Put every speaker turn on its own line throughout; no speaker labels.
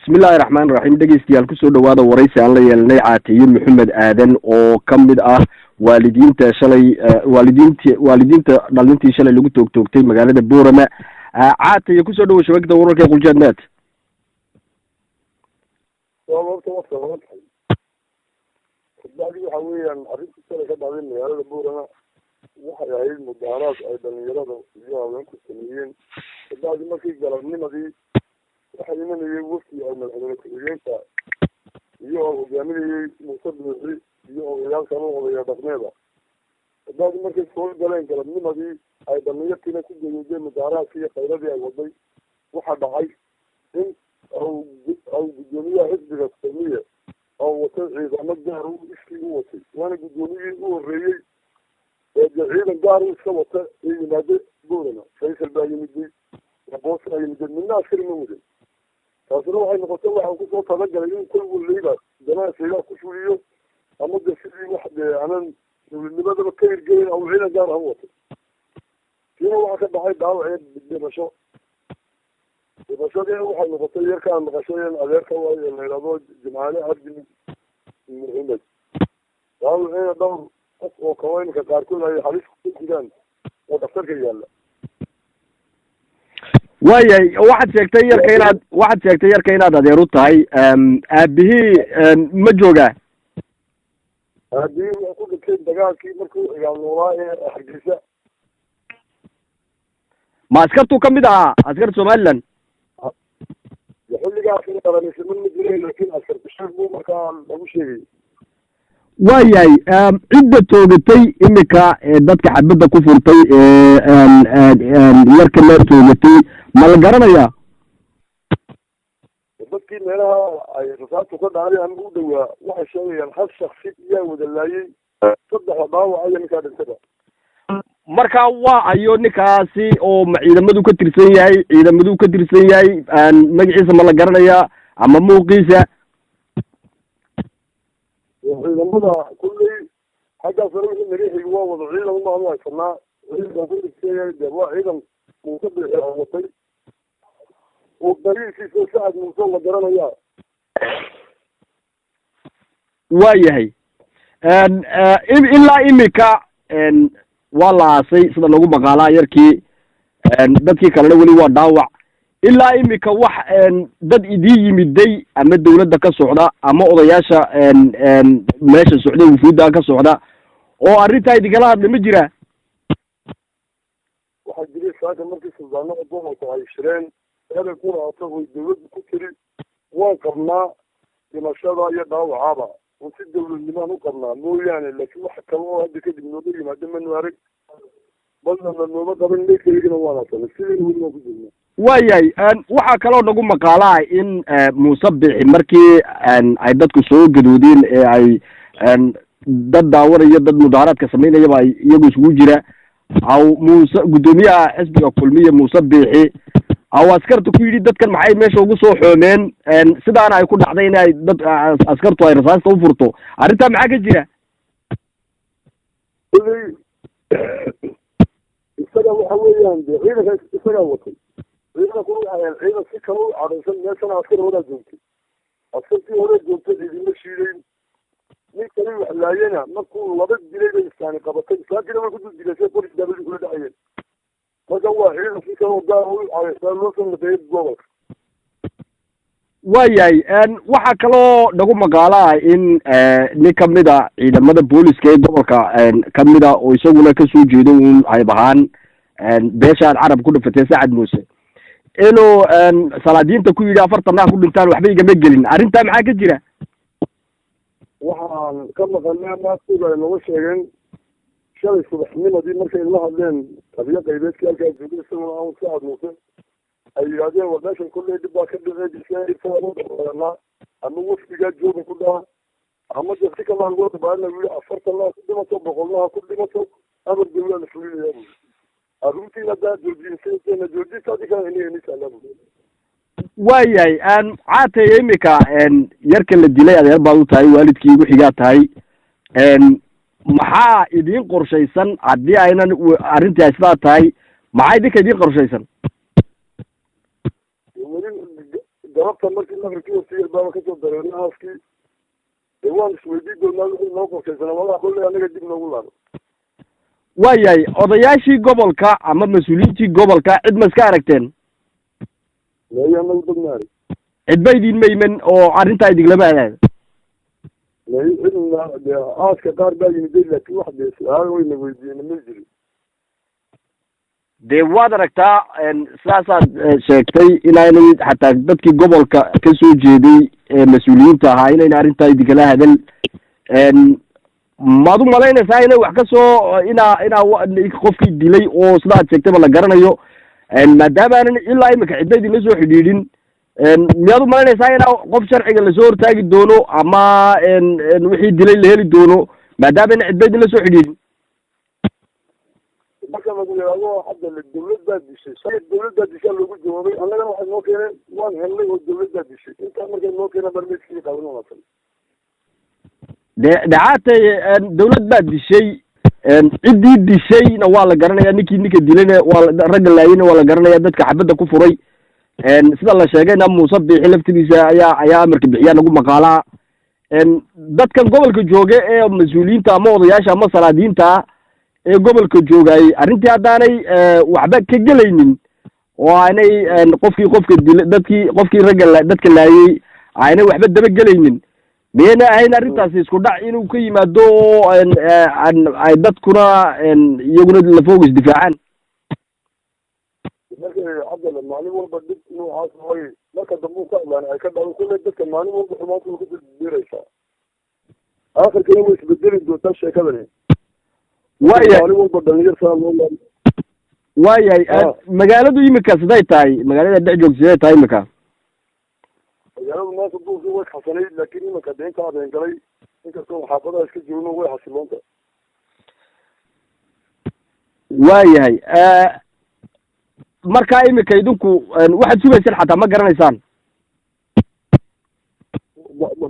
بسم الله الرحمن الرحيم dhegeystayaal ku soo dhawaada waraysi aan la yeelnay Caatiye Maxamed Aadan oo kamid ah waalidiinta dhalintii shalay lagu toogtay magaalada Boorama. Caatiye ku soo dhawaad shabakada wararka quljaadnaad.
بعدي حواليا عرفت السنة كده عاملين على البورة واحد عيد مدارات أيضا يرادوا فيها وينكم السنيين بعد ما في جربني ما دي واحد من يوصي أو من الحلوين يو بيعمل مصدر يو يلعب كانوا ويا بغنيبة بعد ما في فول جلين جربني ما دي أيضا يكفينا كل يومين مدارات فيها خيرات وضي واحد عايز أو بدونية حزب السنية أو وتعيد عمل جاره إشي وصي وأنا بدوني وريي عيدا جاره سوته ينادي بورنا شيء الباقي مدي وبوس أي مدي من الناس كل مدي فصلوا هاي نقطة الله عن كل طلقة اليوم كل الليلة جماعة سيلا كشوليو أمد الشيء واحد أنا اللي بدل كير جاي أو عيدا جاره هو فينا واحد هاي دعوة عيد بالبشر البشر واحد نقطة يركع الغشاية الأذكى والإرادة جماعة هرجين من عندك قالوا هنا دور وكوين كاركون هاي حريص كذا وتفكر يلا
واي واحد شيكتي يركيناد adeeru tahay aabihi ma jooga
هذه أقول لك دقائق مركو يعني وراء حرجيسة
ما askartu kamid ah askar Somaliland
يقول لي قاعد في ترى من مدينة لكن أكثر بشر مو مكان أبو شيء
وايي cidda toogatay imika dadka xabada ku furtay yarka la toogatay ma la garanaya
dadkii meelaha ay rasaatu ka dhacayaan u dhawaa waxa sheegayaan hal shakhsi iyo wadalaayay saddex dhaawac ay ninka dhintay
marka waa ayo ninkaasi oo ciidamadu ka tirsan yahay magaciisa ma la garanaya ama muuqiisa
ciidamada kulli xagga saraakiil madaxii waa wada ciidan ma aha sanaa ciidan ku dhigtay waa ciidan uu ka bixiyay oo dariiqiisa saad uu la garanaya
waayahay ilaa imika waa la aasay sida lagu maqaalaa yarkii dadkii kalena weli waa dhaawac ilaa imika wax dad idii yimiday ama dawladda ka socda ama odayaasha meesha socday wufuudda ka socda oo arrintaa idinala hadla ma jira
waxaa jiray saaka markii suldaanada gobolka ay shireen eeday ku raacto way dawladda ku tiri waan qabnaa dhimashada iyo dhaawacaba si dawladnimaan u qabnaa mooyaane laakiin wax kale oo hadda kadib nooga yimaado manu arag balna nooma qaban lekeygana waana sanay sidii weli waan ku jirnaa
waayahay waxaa kaloo nagu maqaalaa in Muuse Bixi markii ay dadku soo gadoodeen ee ay dad daawanaya dad mudaaharaadka sameynayaba ay iyagu isugu jira aw Muuse gudoomiyaha xisbiga kulmiye Muuse Bixi aw askartu ku yidhi dadkan maxay meesha ugu soo xoomeen sidaana ay ku dhacday in ay dad askartu ay rasaasta u furto arrintaa maxaa ka jira
isaga waxa weeyaan ciidanka isaga watay ciidanka ku waxay ciidan si kale u cadaysan meeshana askar hore joogtay askartii hore joogtay idinma shiidayn nin kale wax laayana markuu laba dilay bay islaani qabatay islaantiina way ku dilasay qoris dabadii kula dhacayeen marka waa ciidan si kale gaar u cadaysan loo soo nadeeyay gobolka
waayahay waxaa kaloo nagu maqaalaa in nin kamid a ciidamada booliska ee gobolka kamid a oo isaguna kasoo jeedo un hayb ahaan beeshaan carab ku dhafatay Sacad Muuse inuu salaadiinta ku yidhi 40 ku dhintaan waxba igama gelin arrintaa maxaa ka jira
waxaan ka maqalnaa maasuuga nagu sheegeen shalay subaxnimadii markay la hadleen tabiya qaybeedkii halkaas joogay isaguna aan Sacad Muuse ay yidhaahdeen war meeshan kulley dhib baa ka dhacay ama wafdigaa jooga ku dhaha ama si kalaa loo dhabaana wili 40 ku dhimato 100 ku dhimato amar dawla la fulinaya arrintii haddaa joojinaysa joojinta adiga inay
waayahay Caatiye imika yarka la dilay adeer baad u tahay waalidkii ugu xigaa tahay maxaa idin qorshaysan haddii aynan arrintii ay sidaa tahay maxaa idinka idin qorshaysan
galabta markii maqribkii hortiyay baaba kasoo dareernay aaskii waan isweydii doonaa wixii noo qorshaysanaa malaha kolley anaga dib noogu laabo
waayahay odayaashii gobolka ama mas-uuliyiintii gobolka cid ma iska aragteen
maya anagu dognaari
cid ba idin mayman oo arrintaa idiglama aadaada
may cidna de aaska qaar baa yimiday laakiin wax de su-aal wayna weydiiyena ma jirin
dee waad aragtaa sidaasaad sheegtay inaynay xataa dadkii gobolka ka soo jeeday ee mas-uuliyiinta ahaa inayna arrintaa idinkala hadal maad u malaynaysaa inay wax ka soo inaa qofkii dilay oo sida ad sheegtayba la garanayo maadaama aanan ilaa imika cidna idinla soo xidhiidhin miyaad u malaynaysaa inaa qof sharciga lasoo hortaagi doono ama wixii dilay la heli doono maadaama ina cidna idinla soo xidhiidhin
marka lagu yidhaahdo hadda dawladdaa dishay dawladdaa dishaa loogu jawaabay annagana waxay noo keeneen waan helnay oo dawladdaa dishay intaa markay noo keeneen barmeedkii qaadan wanaagsan
dhacaatay dawlad baa dishay ciddii dishayna waa la garanaya ninka dilayna waa ragga laayina waa la garanaya dadka xabadda ku furay sida la sheegayna muuse biixi laftigiisa ayaa amarka bixiyaa nagu maqaalaa dadkan gobolka jooga ee mas-uuliyiinta ama odayaasha ama salaadiinta ee gobolka joogayay arrintii haddaanay waxba ka gelaynin oo aanay qofka dilay qofkii ragga dadka laayay aanay waxba daba gelaynin miyayna ahayn arrintaasi isku dhac inuu ka yimaado oo ay dadkuna iyaguna lafooga isdifaacaan
marka cabdalla maalin walba dhib noocaas way marka dambu ka hadlaan ay ka dhalo kulle dadka maalin walba xumaanta way ku dirdiraysaa aakhirkana way isbedeli doontaa sheekadani
waayahay magaaladu imika siday tahay magaalada dhex joogta siday tahay imika
magaaladu maanta duurka way xasanayd laakiin iminka de inta habeen galay inkastoo xaafadaha iska joogno way xasiloonta
waayahay markaa imika idinku waxaad sugaysaan xataa ma garanaysaan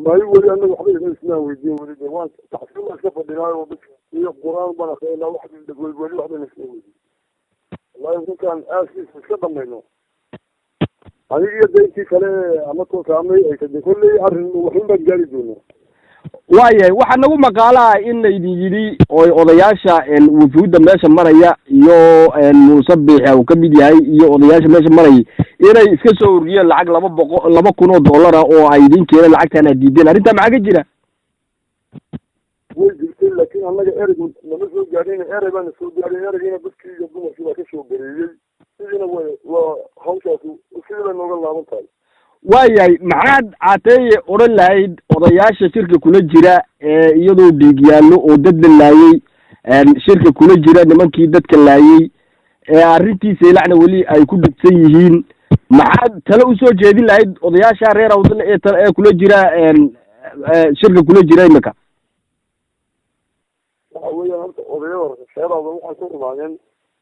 maayo weli anaga waxba isnaa weydiin weli de waan taxsiil iska fadhinaayo iyo quraan baan akrinaa wax weli waxbana isna weydiin wallahi ninkaan aaskiisa iska dhamayno aniga iyo de intii kale ama toosaamay ay kade kolley arrin waxun baan gaari doonaa
waayahay waxaa nagu maqaalaa in laydin yidhi oo odayaasha wufuudda meesha maraya iyo muuse biixi uu ka mid yahay iyo odayaasha meesha marayay inay iska soo ururiyeen lacag 200 oo dollar ah oo ay idin keeneen lacagtaan aad diideen arrintaa maxaa ka jira
way jirtay laakiin annaga ereg nama soo gaadhin erey baana soo gaadhin eregiina dadkii iyo dumarkii baa ka soo gareeyey sidiina waa hawshaasi sidii bay nooga laaban tahay
waayahay maxaad caateeye odhan lahayd odayaasha shirka kula jira iyadoo dhiig yaallo oo dad la laayey shirka kula jira nimankii dadka laayey arrintiisa ilacna weli ay ku dhegsan yihiin maxaad tale usoo jeedin lahayd odayaasha reer awdal ee kula jira shirka kula jira imika
waxa weeyaan horta odayada reer awdal waxay ku rumaayeen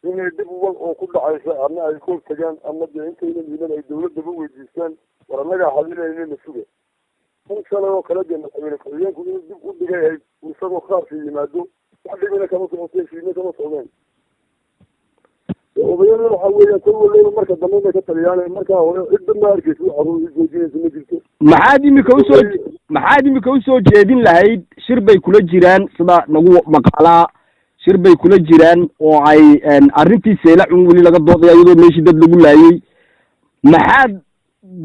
inay dib wal oo ku dhacaysa ama ay kool tagaan ama de intayna yiman ay dawladaba weydiistaan war annagaa xalinayna na suga in kale oo kale de madaxweyne ku-xigeenku inuu dib u dhigay isagoo qaarka yimaado wax dhibina kama socotee fiidna kama socdeen odayada waxa weeyaan kol waleyba marka dambe bay ka taliyaan markaa hore cidda ma arkeysa wax caruur joojinaysa ma jirto
maxaad imika usoo jeedin lahayd shir bay kula jiraan sida nagu maqaalaa shir bay kula jiraan oo ay arrintii seelacun weli laga doodaya iyadoo meeshii dad lagu laayey maxaad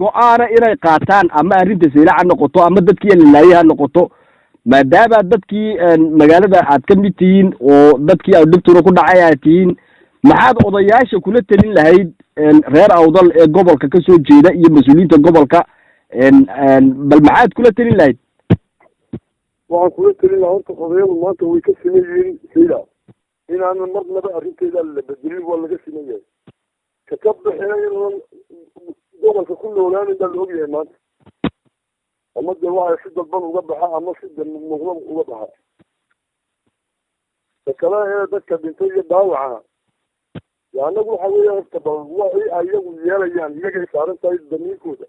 go-aana inay qaataan ama arrinta seelac ha noqoto ama dadkii la laayey ha noqoto maadaama dadkii magaalada aad ka mid tihiin oo dadkii ay dhibtuna ku dhacay aad tihiin maxaad odayaasha kula telin lahayd reer awdal ee gobolka ka soo jeeda iyo mas-uuliyiinta gobolka bal maxaad kula telin lahayd
waxaan kula telin lahaa horta odayadu maanta way ka siman yihiin sayla inaanan marnaba arrinteeda la bedelin waa laga siman yahay kaka baxeena inuunan gobolka ku noolaanin baa la ogyahay maanta ama de waxay si dalban uga baxa ama si muuqda uga baxa kakale ee dadka dhintay iyo dhaawacana anagu waxa weeya horta bal waxay ayagu yeelayaan iyagay saaran tahay damiirkooda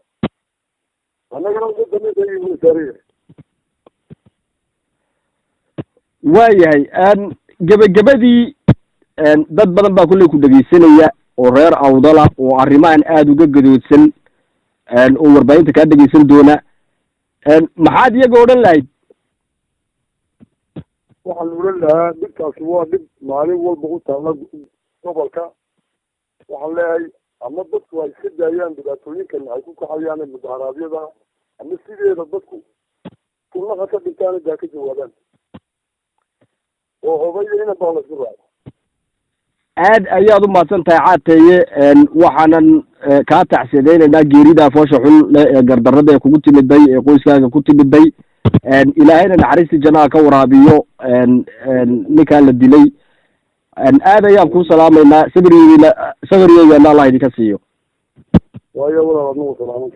annagana damiirka saaran yahay
waayahay gebagabadii dad badan baa kulley ku dhegeysanaya oo reer awdala oo arrimahan aada uga gadoodsan oo warbaahinta kaa dhegeysan doona maxaad iyaga odhan lahayd
waxaan oran lahaa dhibkaasi waa dhib maalin walba u taalla gobolka waxaan leeyahay ama dadku ay iska daayaan dhibaatooyinkan ay ku kaxayaan mudaharaadyada ama sideeda dadku kullaha ka dhintaan daa ka jawaabaan oo hobaya ina baa laisku raaco
aad ayaad u mahadsan tahay caateeye waxaanan kaa tacsiyadaynaynaa geerida foosha xun le ee gardarrada ee kugu timiday ee qoyskaaga ku timiday ilaahayna naxariistii jannaha ka waraabiyo ninkaa la dilay aad ayaan kuu salaamaynaa sabiryeygana allah idinka siiyo
waayo walaal adnagu salaaman